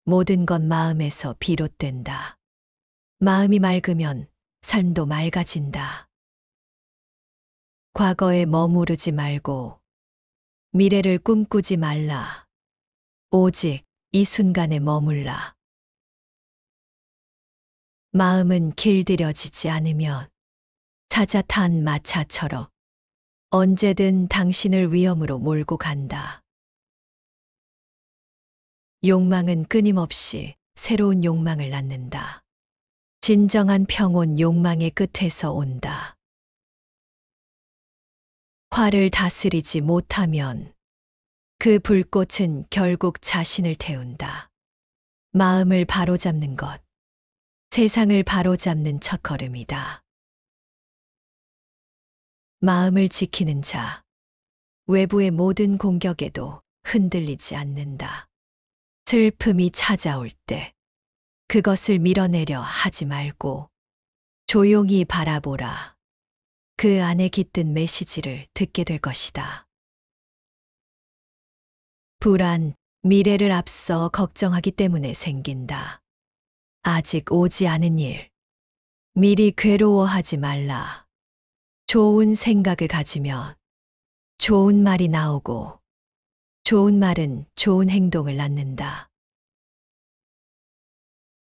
모든 건 마음에서 비롯된다. 마음이 맑으면 삶도 맑아진다. 과거에 머무르지 말고 미래를 꿈꾸지 말라. 오직 이 순간에 머물라. 마음은 길들여지지 않으면 찾아 탄 마차처럼 언제든 당신을 위험으로 몰고 간다. 욕망은 끊임없이 새로운 욕망을 낳는다. 진정한 평온 욕망의 끝에서 온다. 화를 다스리지 못하면 그 불꽃은 결국 자신을 태운다. 마음을 바로잡는 것, 세상을 바로잡는 첫걸음이다. 마음을 지키는 자, 외부의 모든 공격에도 흔들리지 않는다. 슬픔이 찾아올 때 그것을 밀어내려 하지 말고 조용히 바라보라. 그 안에 깃든 메시지를 듣게 될 것이다. 불안, 미래를 앞서 걱정하기 때문에 생긴다. 아직 오지 않은 일, 미리 괴로워하지 말라. 좋은 생각을 가지면 좋은 말이 나오고 좋은 말은 좋은 행동을 낳는다.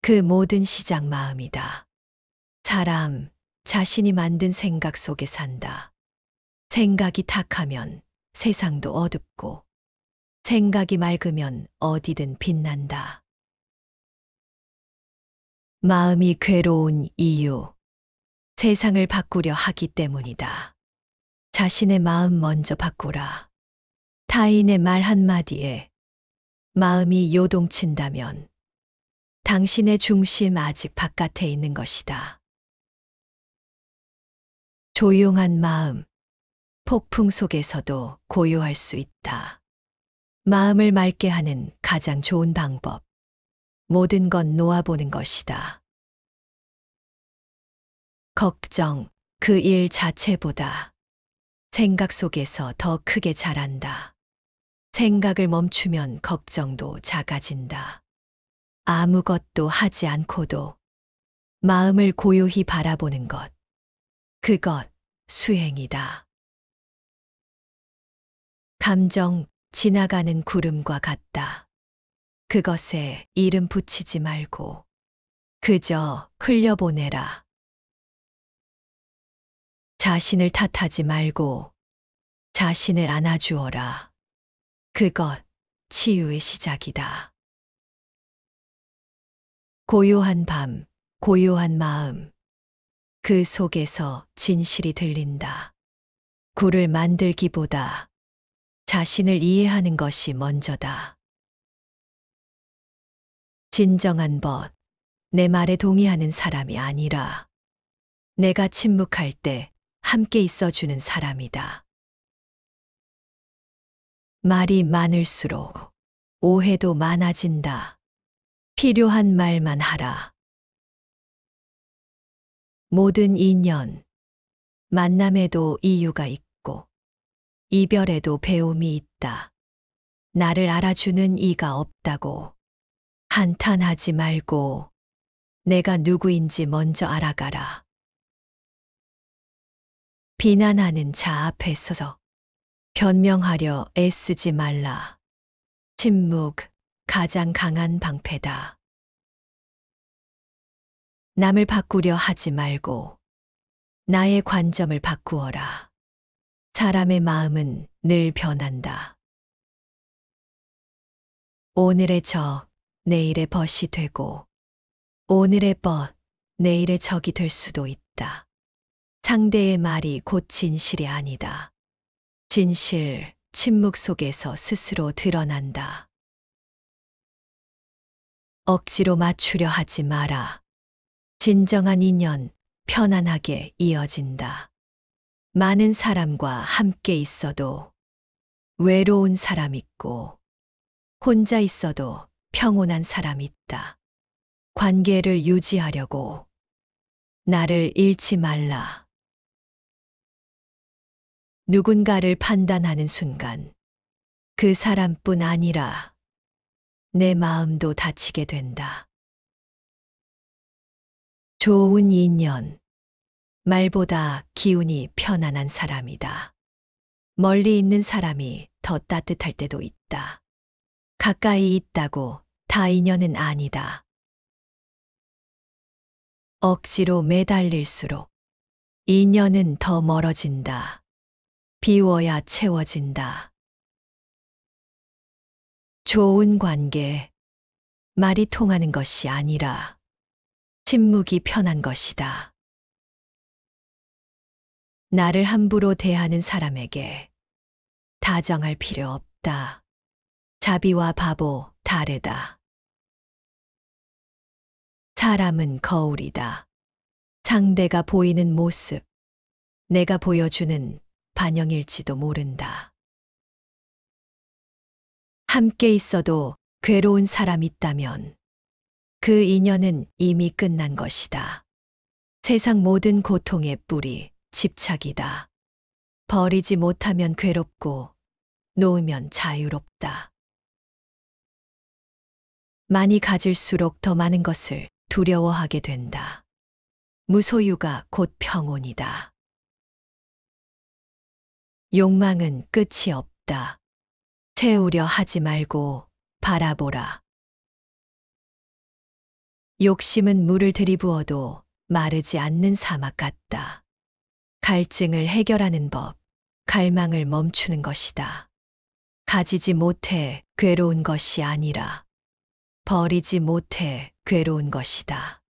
그 모든 시작 마음이다. 사람, 자신이 만든 생각 속에 산다. 생각이 탁하면 세상도 어둡고 생각이 맑으면 어디든 빛난다. 마음이 괴로운 이유, 세상을 바꾸려 하기 때문이다. 자신의 마음 먼저 바꾸라. 타인의 말 한마디에 마음이 요동친다면 당신의 중심 아직 바깥에 있는 것이다. 조용한 마음, 폭풍 속에서도 고요할 수 있다. 마음을 맑게 하는 가장 좋은 방법, 모든 건 놓아보는 것이다. 걱정, 그 일 자체보다 생각 속에서 더 크게 자란다. 생각을 멈추면 걱정도 작아진다. 아무것도 하지 않고도 마음을 고요히 바라보는 것, 그것 수행이다. 감정, 지나가는 구름과 같다. 그것에 이름 붙이지 말고 그저 흘려보내라. 자신을 탓하지 말고 자신을 안아주어라. 그것 치유의 시작이다. 고요한 밤, 고요한 마음, 그 속에서 진실이 들린다. 굴을 만들기보다 자신을 이해하는 것이 먼저다. 진정한 벗, 내 말에 동의하는 사람이 아니라 내가 침묵할 때 함께 있어주는 사람이다. 말이 많을수록 오해도 많아진다. 필요한 말만 하라. 모든 인연, 만남에도 이유가 있고 이별에도 배움이 있다. 나를 알아주는 이가 없다고 한탄하지 말고 내가 누구인지 먼저 알아가라. 비난하는 자 앞에 서서 변명하려 애쓰지 말라. 침묵, 가장 강한 방패다. 남을 바꾸려 하지 말고 나의 관점을 바꾸어라. 사람의 마음은 늘 변한다. 오늘의 적, 내일의 벗이 되고 오늘의 벗, 내일의 적이 될 수도 있다. 상대의 말이 곧 진실이 아니다. 진실, 침묵 속에서 스스로 드러난다. 억지로 맞추려 하지 마라. 진정한 인연, 편안하게 이어진다. 많은 사람과 함께 있어도 외로운 사람 있고, 혼자 있어도 평온한 사람 있다. 관계를 유지하려고 나를 잃지 말라. 누군가를 판단하는 순간 그 사람뿐 아니라 내 마음도 다치게 된다. 좋은 인연. 말보다 기운이 편안한 사람이다. 멀리 있는 사람이 더 따뜻할 때도 있다. 가까이 있다고 다 인연은 아니다. 억지로 매달릴수록 인연은 더 멀어진다. 비워야 채워진다. 좋은 관계. 말이 통하는 것이 아니라 침묵이 편한 것이다. 나를 함부로 대하는 사람에게 다정할 필요 없다. 자비와 바보 다르다. 사람은 거울이다. 상대가 보이는 모습, 내가 보여주는 반영일지도 모른다. 함께 있어도 괴로운 사람 있다면 그 인연은 이미 끝난 것이다. 세상 모든 고통의 뿌리, 집착이다. 버리지 못하면 괴롭고 놓으면 자유롭다. 많이 가질수록 더 많은 것을 두려워하게 된다. 무소유가 곧 평온이다. 욕망은 끝이 없다. 채우려 하지 말고 바라보라. 욕심은 물을 들이부어도 마르지 않는 사막 같다. 갈증을 해결하는 법, 갈망을 멈추는 것이다. 가지지 못해 괴로운 것이 아니라 버리지 못해 괴로운 것이다.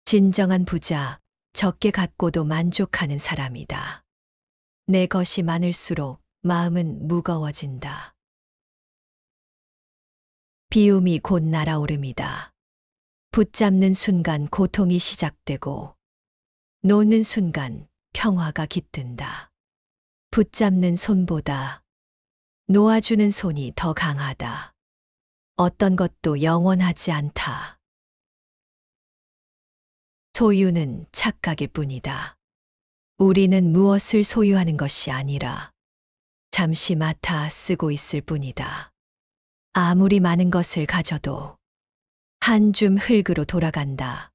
진정한 부자, 적게 갖고도 만족하는 사람이다. 내 것이 많을수록 마음은 무거워진다. 비움이 곧 날아오름이다. 붙잡는 순간 고통이 시작되고 놓는 순간 평화가 깃든다. 붙잡는 손보다 놓아주는 손이 더 강하다. 어떤 것도 영원하지 않다. 소유는 착각일 뿐이다. 우리는 무엇을 소유하는 것이 아니라 잠시 맡아 쓰고 있을 뿐이다. 아무리 많은 것을 가져도 한 줌 흙으로 돌아간다.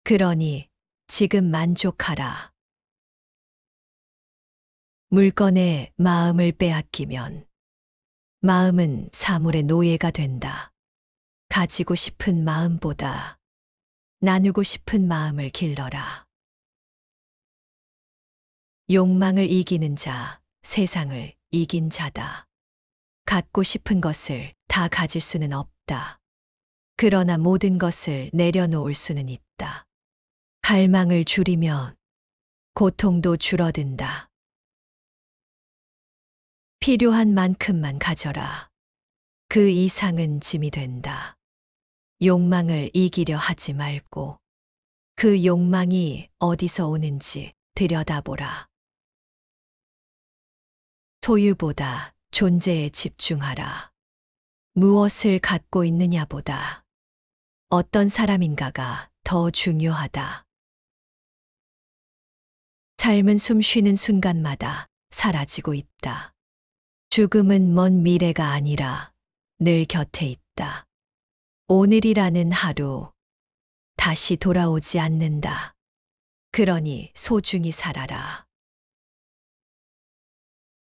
그러니 지금 만족하라. 물건에 마음을 빼앗기면 마음은 사물의 노예가 된다. 가지고 싶은 마음보다 나누고 싶은 마음을 길러라. 욕망을 이기는 자, 세상을 이긴 자다. 갖고 싶은 것을 다 가질 수는 없다. 그러나 모든 것을 내려놓을 수는 있다. 갈망을 줄이면 고통도 줄어든다. 필요한 만큼만 가져라. 그 이상은 짐이 된다. 욕망을 이기려 하지 말고 그 욕망이 어디서 오는지 들여다보라. 소유보다 존재에 집중하라. 무엇을 갖고 있느냐보다 어떤 사람인가가 더 중요하다. 삶은 숨 쉬는 순간마다 사라지고 있다. 죽음은 먼 미래가 아니라 늘 곁에 있다. 오늘이라는 하루 다시 돌아오지 않는다. 그러니 소중히 살아라.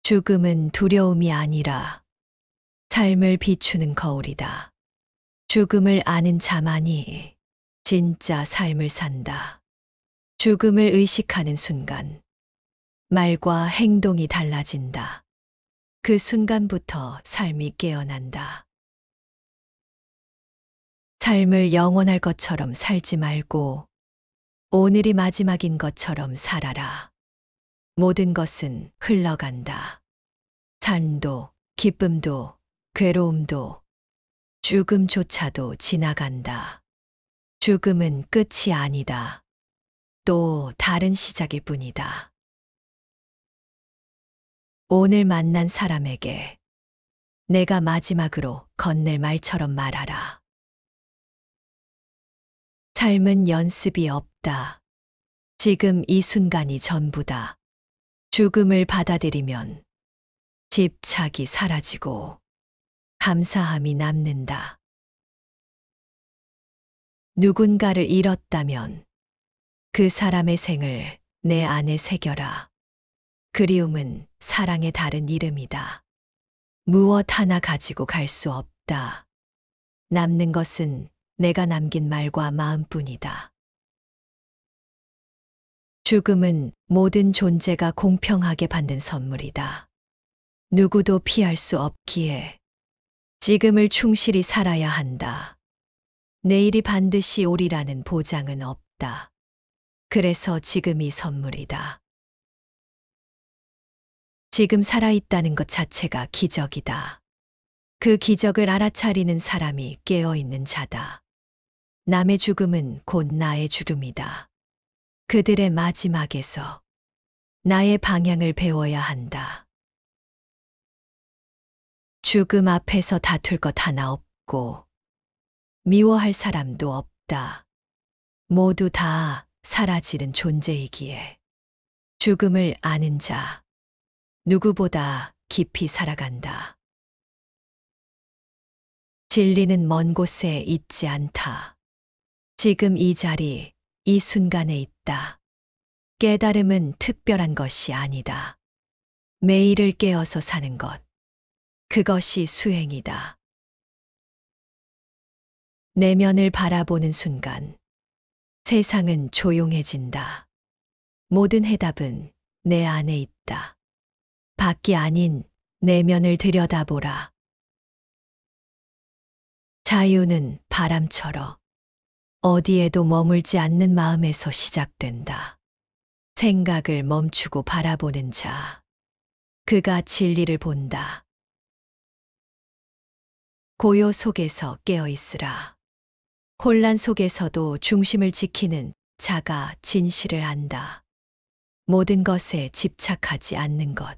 죽음은 두려움이 아니라 삶을 비추는 거울이다. 죽음을 아는 자만이 진짜 삶을 산다. 죽음을 의식하는 순간 말과 행동이 달라진다. 그 순간부터 삶이 깨어난다. 삶을 영원할 것처럼 살지 말고 오늘이 마지막인 것처럼 살아라. 모든 것은 흘러간다. 삶도, 기쁨도, 괴로움도, 죽음조차도 지나간다. 죽음은 끝이 아니다. 또 다른 시작일 뿐이다. 오늘 만난 사람에게 내가 마지막으로 건넬 말처럼 말하라. 삶은 연습이 없다. 지금 이 순간이 전부다. 죽음을 받아들이면 집착이 사라지고 감사함이 남는다. 누군가를 잃었다면 그 사람의 생을 내 안에 새겨라. 그리움은 사랑의 다른 이름이다. 무엇 하나 가지고 갈 수 없다. 남는 것은 내가 남긴 말과 마음뿐이다. 죽음은 모든 존재가 공평하게 받는 선물이다. 누구도 피할 수 없기에 지금을 충실히 살아야 한다. 내일이 반드시 오리라는 보장은 없다. 그래서 지금이 선물이다. 지금 살아있다는 것 자체가 기적이다. 그 기적을 알아차리는 사람이 깨어있는 자다. 남의 죽음은 곧 나의 죽음이다. 그들의 마지막에서 나의 방향을 배워야 한다. 죽음 앞에서 다툴 것 하나 없고 미워할 사람도 없다. 모두 다 사라지는 존재이기에 죽음을 아는 자 누구보다 깊이 살아간다. 진리는 먼 곳에 있지 않다. 지금 이 자리, 이 순간에 있다. 깨달음은 특별한 것이 아니다. 매일을 깨어서 사는 것. 그것이 수행이다. 내면을 바라보는 순간 세상은 조용해진다. 모든 해답은 내 안에 있다. 밖이 아닌 내면을 들여다보라. 자유는 바람처럼 어디에도 머물지 않는 마음에서 시작된다. 생각을 멈추고 바라보는 자. 그가 진리를 본다. 고요 속에서 깨어 있으라. 혼란 속에서도 중심을 지키는 자가 진실을 안다. 모든 것에 집착하지 않는 것.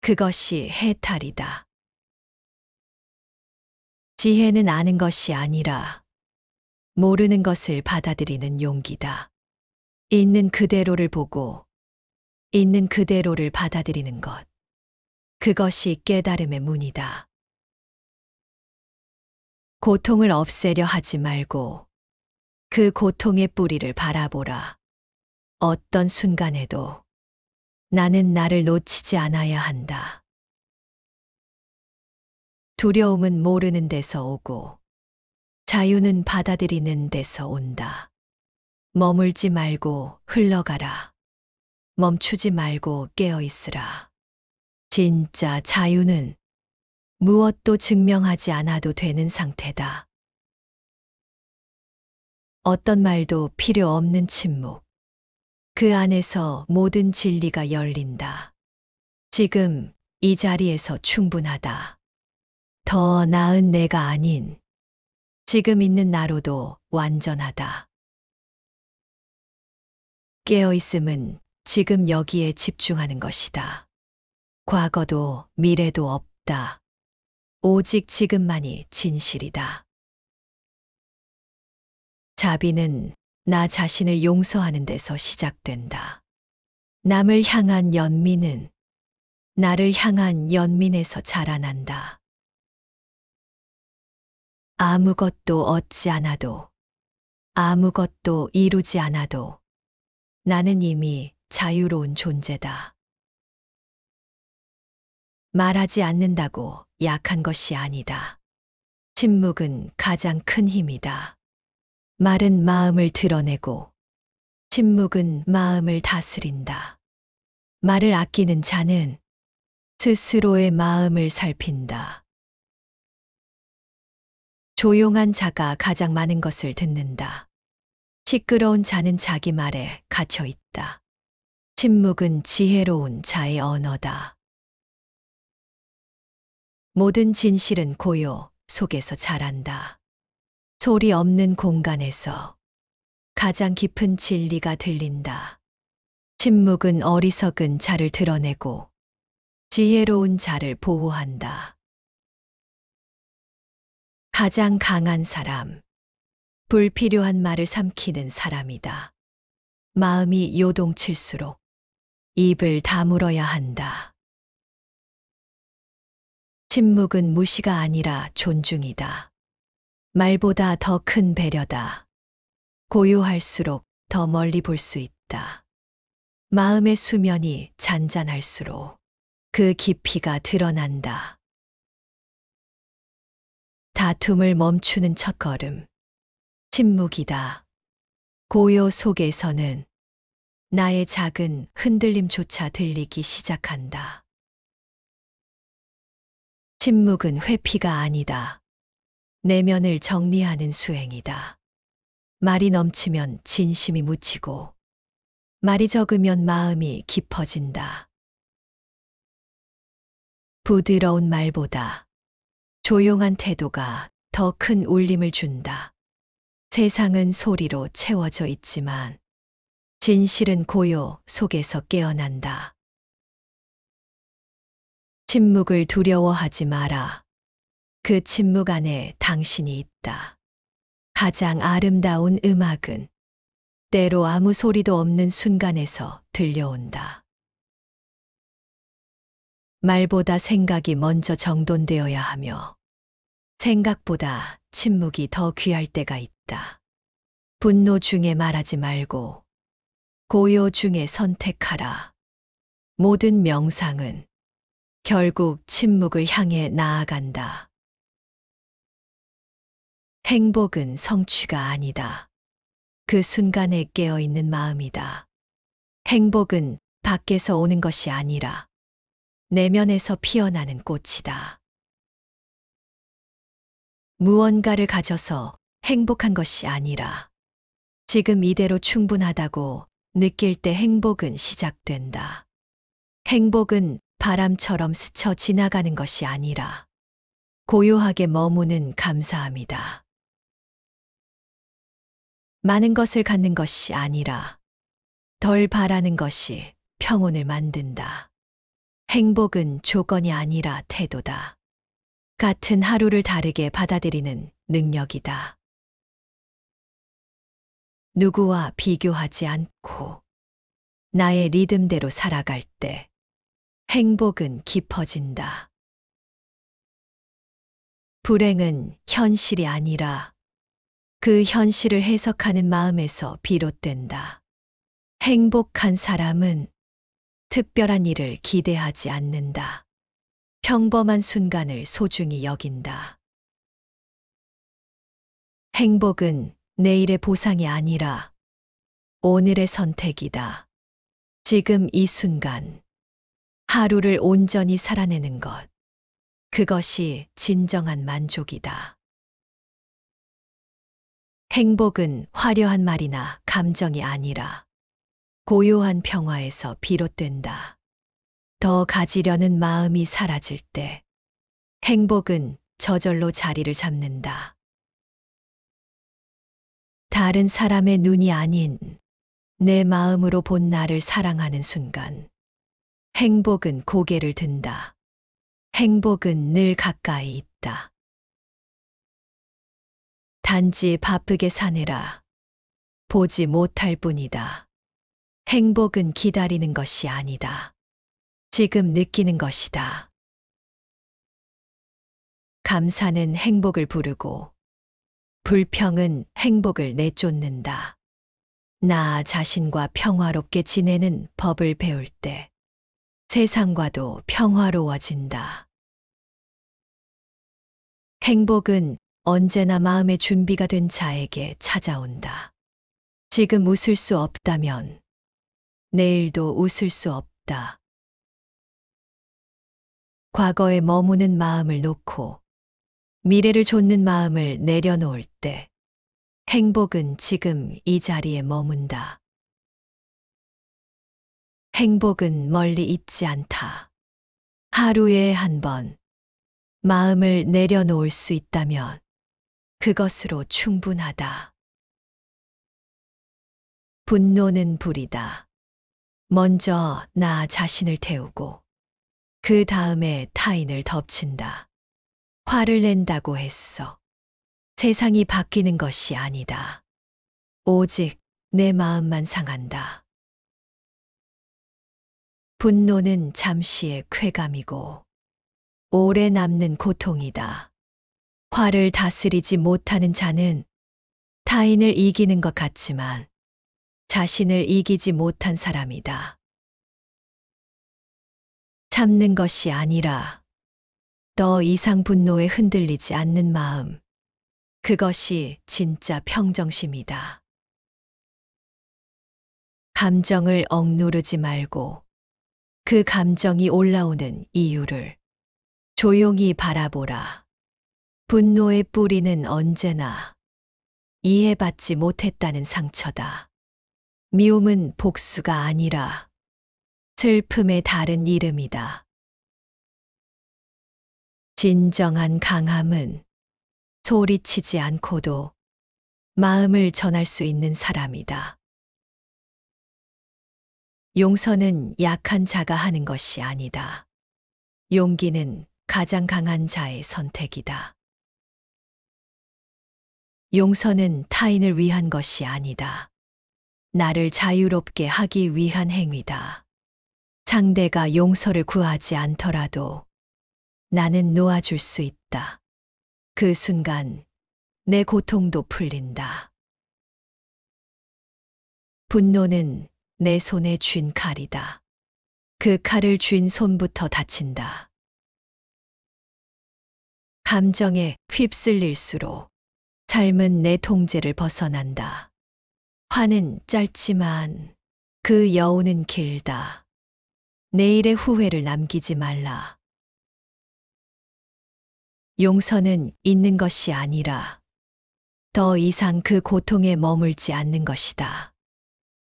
그것이 해탈이다. 지혜는 아는 것이 아니라 모르는 것을 받아들이는 용기다. 있는 그대로를 보고 있는 그대로를 받아들이는 것. 그것이 깨달음의 문이다. 고통을 없애려 하지 말고 그 고통의 뿌리를 바라보라. 어떤 순간에도 나는 나를 놓치지 않아야 한다. 두려움은 모르는 데서 오고 자유는 받아들이는 데서 온다. 머물지 말고 흘러가라. 멈추지 말고 깨어 있으라. 진짜 자유는 무엇도 증명하지 않아도 되는 상태다. 어떤 말도 필요 없는 침묵. 그 안에서 모든 진리가 열린다. 지금 이 자리에서 충분하다. 더 나은 내가 아닌 지금 있는 나로도 완전하다. 깨어있음은 지금 여기에 집중하는 것이다. 과거도 미래도 없다. 오직 지금만이 진실이다. 자비는 나 자신을 용서하는 데서 시작된다. 남을 향한 연민은 나를 향한 연민에서 자라난다. 아무것도 얻지 않아도, 아무것도 이루지 않아도 나는 이미 자유로운 존재다. 말하지 않는다고 약한 것이 아니다. 침묵은 가장 큰 힘이다. 말은 마음을 드러내고 침묵은 마음을 다스린다. 말을 아끼는 자는 스스로의 마음을 살핀다. 조용한 자가 가장 많은 것을 듣는다. 시끄러운 자는 자기 말에 갇혀 있다. 침묵은 지혜로운 자의 언어다. 모든 진실은 고요 속에서 자란다. 소리 없는 공간에서 가장 깊은 진리가 들린다. 침묵은 어리석은 자를 드러내고 지혜로운 자를 보호한다. 가장 강한 사람, 불필요한 말을 삼키는 사람이다. 마음이 요동칠수록 입을 다물어야 한다. 침묵은 무시가 아니라 존중이다. 말보다 더 큰 배려다. 고요할수록 더 멀리 볼 수 있다. 마음의 수면이 잔잔할수록 그 깊이가 드러난다. 다툼을 멈추는 첫걸음. 침묵이다. 고요 속에서는 나의 작은 흔들림조차 들리기 시작한다. 침묵은 회피가 아니다. 내면을 정리하는 수행이다. 말이 넘치면 진심이 묻히고, 말이 적으면 마음이 깊어진다. 부드러운 말보다 조용한 태도가 더 큰 울림을 준다. 세상은 소리로 채워져 있지만 진실은 고요 속에서 깨어난다. 침묵을 두려워하지 마라. 그 침묵 안에 당신이 있다. 가장 아름다운 음악은 때로 아무 소리도 없는 순간에서 들려온다. 말보다 생각이 먼저 정돈되어야 하며 생각보다 침묵이 더 귀할 때가 있다. 분노 중에 말하지 말고 고요 중에 선택하라. 모든 명상은 결국 침묵을 향해 나아간다. 행복은 성취가 아니다. 그 순간에 깨어있는 마음이다. 행복은 밖에서 오는 것이 아니라 내면에서 피어나는 꽃이다. 무언가를 가져서 행복한 것이 아니라 지금 이대로 충분하다고 느낄 때 행복은 시작된다. 행복은 바람처럼 스쳐 지나가는 것이 아니라 고요하게 머무는 감사함이다. 많은 것을 갖는 것이 아니라 덜 바라는 것이 평온을 만든다. 행복은 조건이 아니라 태도다. 같은 하루를 다르게 받아들이는 능력이다. 누구와 비교하지 않고 나의 리듬대로 살아갈 때 행복은 깊어진다. 불행은 현실이 아니라 그 현실을 해석하는 마음에서 비롯된다. 행복한 사람은 특별한 일을 기대하지 않는다. 평범한 순간을 소중히 여긴다. 행복은 내일의 보상이 아니라 오늘의 선택이다. 지금 이 순간, 하루를 온전히 살아내는 것. 그것이 진정한 만족이다. 행복은 화려한 말이나 감정이 아니라 고요한 평화에서 비롯된다. 더 가지려는 마음이 사라질 때 행복은 저절로 자리를 잡는다. 다른 사람의 눈이 아닌 내 마음으로 본 나를 사랑하는 순간 행복은 고개를 든다. 행복은 늘 가까이 있다. 단지 바쁘게 사느라 보지 못할 뿐이다. 행복은 기다리는 것이 아니다. 지금 느끼는 것이다. 감사는 행복을 부르고 불평은 행복을 내쫓는다. 나 자신과 평화롭게 지내는 법을 배울 때 세상과도 평화로워진다. 행복은 언제나 마음의 준비가 된 자에게 찾아온다. 지금 웃을 수 없다면 내일도 웃을 수 없다. 과거에 머무는 마음을 놓고 미래를 좇는 마음을 내려놓을 때 행복은 지금 이 자리에 머문다. 행복은 멀리 있지 않다. 하루에 한 번 마음을 내려놓을 수 있다면 그것으로 충분하다. 분노는 불이다. 먼저 나 자신을 태우고 그 다음에 타인을 덮친다. 화를 낸다고 했어. 세상이 바뀌는 것이 아니다. 오직 내 마음만 상한다. 분노는 잠시의 쾌감이고 오래 남는 고통이다. 화를 다스리지 못하는 자는 타인을 이기는 것 같지만 자신을 이기지 못한 사람이다. 참는 것이 아니라 더 이상 분노에 흔들리지 않는 마음. 그것이 진짜 평정심이다. 감정을 억누르지 말고 그 감정이 올라오는 이유를 조용히 바라보라. 분노의 뿌리는 언제나 이해받지 못했다는 상처다. 미움은 복수가 아니라 슬픔의 다른 이름이다. 진정한 강함은 소리치지 않고도 마음을 전할 수 있는 사람이다. 용서는 약한 자가 하는 것이 아니다. 용기는 가장 강한 자의 선택이다. 용서는 타인을 위한 것이 아니다. 나를 자유롭게 하기 위한 행위다. 상대가 용서를 구하지 않더라도 나는 놓아줄 수 있다. 그 순간 내 고통도 풀린다. 분노는 내 손에 쥔 칼이다. 그 칼을 쥔 손부터 다친다. 감정에 휩쓸릴수록 삶은 내 통제를 벗어난다. 화는 짧지만 그 여운은 길다. 내일의 후회를 남기지 말라. 용서는 있는 것이 아니라 더 이상 그 고통에 머물지 않는 것이다.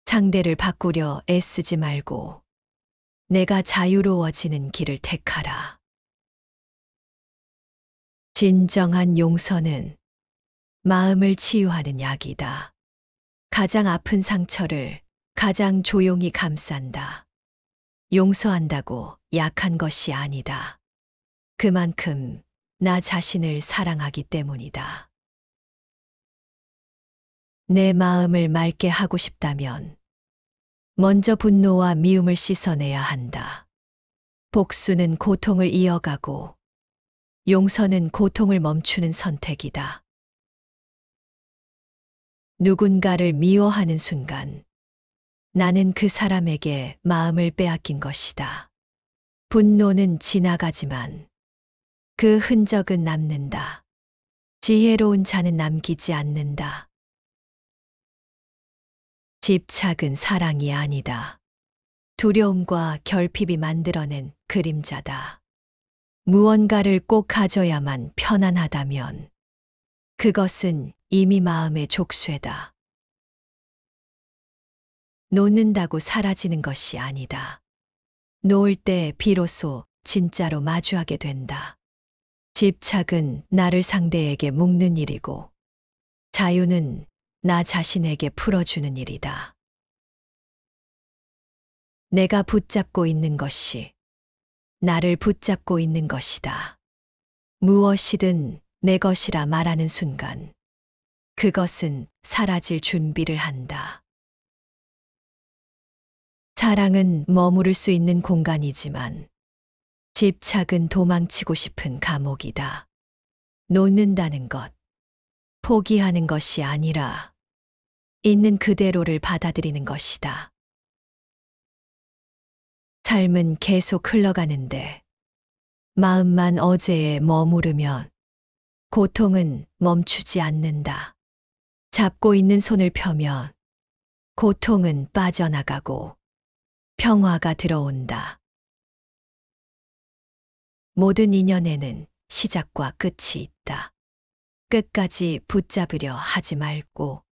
상대를 바꾸려 애쓰지 말고 내가 자유로워지는 길을 택하라. 진정한 용서는 마음을 치유하는 약이다. 가장 아픈 상처를 가장 조용히 감싼다. 용서한다고 약한 것이 아니다. 그만큼 나 자신을 사랑하기 때문이다. 내 마음을 맑게 하고 싶다면 먼저 분노와 미움을 씻어내야 한다. 복수는 고통을 이어가고 용서는 고통을 멈추는 선택이다. 누군가를 미워하는 순간 나는 그 사람에게 마음을 빼앗긴 것이다. 분노는 지나가지만 그 흔적은 남는다. 지혜로운 자는 남기지 않는다. 집착은 사랑이 아니다. 두려움과 결핍이 만들어낸 그림자다. 무언가를 꼭 가져야만 편안하다면 그것은 이미 마음의 족쇄다. 놓는다고 사라지는 것이 아니다. 놓을 때 비로소 진짜로 마주하게 된다. 집착은 나를 상대에게 묶는 일이고 자유는 나 자신에게 풀어주는 일이다. 내가 붙잡고 있는 것이 나를 붙잡고 있는 것이다. 무엇이든 내 것이라 말하는 순간 그것은 사라질 준비를 한다. 사랑은 머무를 수 있는 공간이지만 집착은 도망치고 싶은 감옥이다. 놓는다는 것, 포기하는 것이 아니라 있는 그대로를 받아들이는 것이다. 삶은 계속 흘러가는데 마음만 어제에 머무르면 고통은 멈추지 않는다. 잡고 있는 손을 펴면 고통은 빠져나가고 평화가 들어온다. 모든 인연에는 시작과 끝이 있다. 끝까지 붙잡으려 하지 말고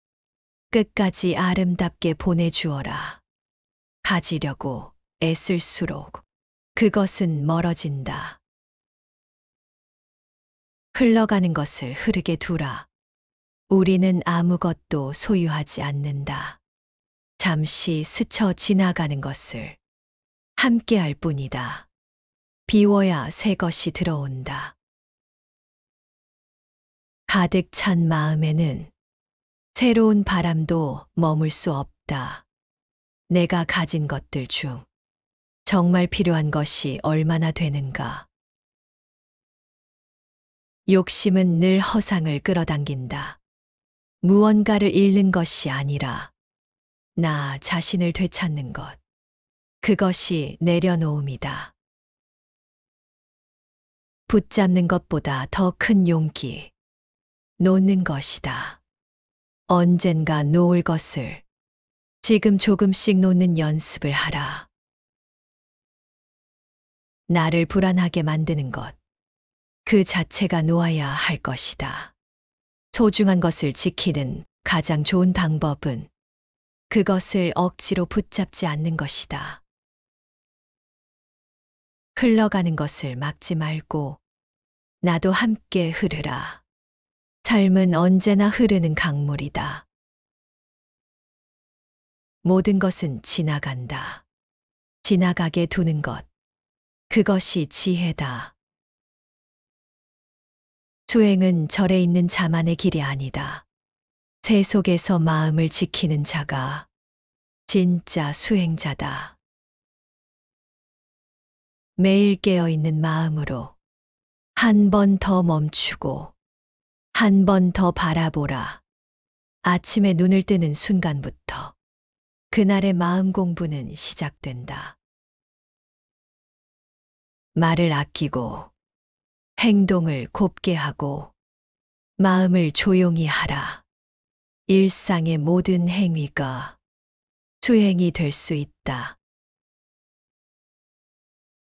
끝까지 아름답게 보내주어라. 가지려고 애쓸수록 그것은 멀어진다. 흘러가는 것을 흐르게 두라. 우리는 아무것도 소유하지 않는다. 잠시 스쳐 지나가는 것을 함께할 뿐이다. 비워야 새 것이 들어온다. 가득 찬 마음에는 새로운 바람도 머물 수 없다. 내가 가진 것들 중 정말 필요한 것이 얼마나 되는가? 욕심은 늘 허상을 끌어당긴다. 무언가를 잃는 것이 아니라 나 자신을 되찾는 것. 그것이 내려놓음이다. 붙잡는 것보다 더 큰 용기. 놓는 것이다. 언젠가 놓을 것을 지금 조금씩 놓는 연습을 하라. 나를 불안하게 만드는 것. 그 자체가 놓아야 할 것이다. 소중한 것을 지키는 가장 좋은 방법은 그것을 억지로 붙잡지 않는 것이다. 흘러가는 것을 막지 말고 나도 함께 흐르라. 삶은 언제나 흐르는 강물이다. 모든 것은 지나간다. 지나가게 두는 것. 그것이 지혜다. 수행은 절에 있는 자만의 길이 아니다. 새 속에서 마음을 지키는 자가 진짜 수행자다. 매일 깨어있는 마음으로 한 번 더 멈추고 한 번 더 바라보라. 아침에 눈을 뜨는 순간부터 그날의 마음 공부는 시작된다. 말을 아끼고 행동을 곱게 하고 마음을 조용히 하라. 일상의 모든 행위가 수행이 될 수 있다.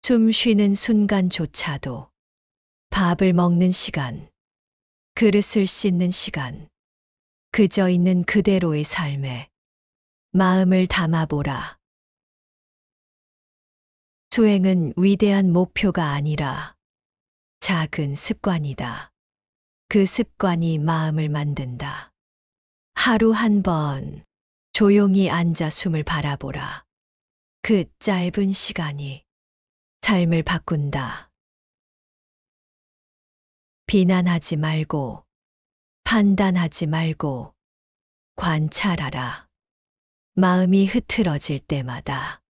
숨 쉬는 순간조차도 밥을 먹는 시간, 그릇을 씻는 시간, 그저 있는 그대로의 삶에 마음을 담아보라. 수행은 위대한 목표가 아니라 작은 습관이다. 그 습관이 마음을 만든다. 하루 한 번 조용히 앉아 숨을 바라보라. 그 짧은 시간이 삶을 바꾼다. 비난하지 말고 판단하지 말고 관찰하라. 마음이 흐트러질 때마다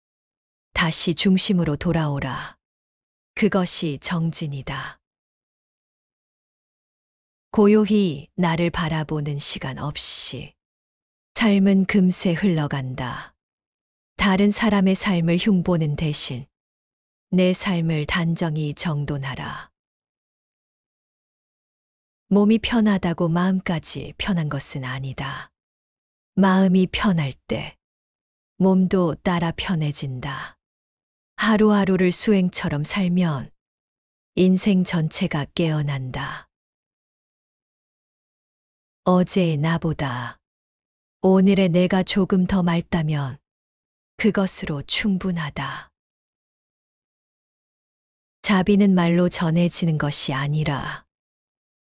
다시 중심으로 돌아오라. 그것이 정진이다. 고요히 나를 바라보는 시간 없이 삶은 금세 흘러간다. 다른 사람의 삶을 흉보는 대신 내 삶을 단정히 정돈하라. 몸이 편하다고 마음까지 편한 것은 아니다. 마음이 편할 때 몸도 따라 편해진다. 하루하루를 수행처럼 살면 인생 전체가 깨어난다. 어제의 나보다 오늘의 내가 조금 더 맑다면 그것으로 충분하다. 자비는 말로 전해지는 것이 아니라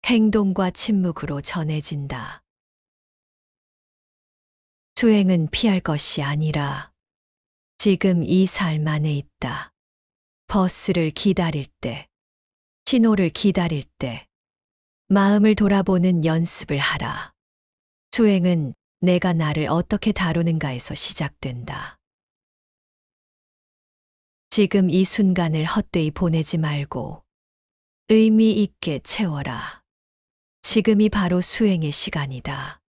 행동과 침묵으로 전해진다. 수행은 피할 것이 아니라 지금 이 삶 안에 있다. 버스를 기다릴 때, 신호를 기다릴 때, 마음을 돌아보는 연습을 하라. 수행은 내가 나를 어떻게 다루는가에서 시작된다. 지금 이 순간을 헛되이 보내지 말고 의미 있게 채워라. 지금이 바로 수행의 시간이다.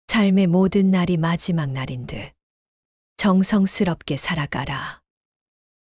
삶의 모든 날이 마지막 날인 듯 정성스럽게 살아가라.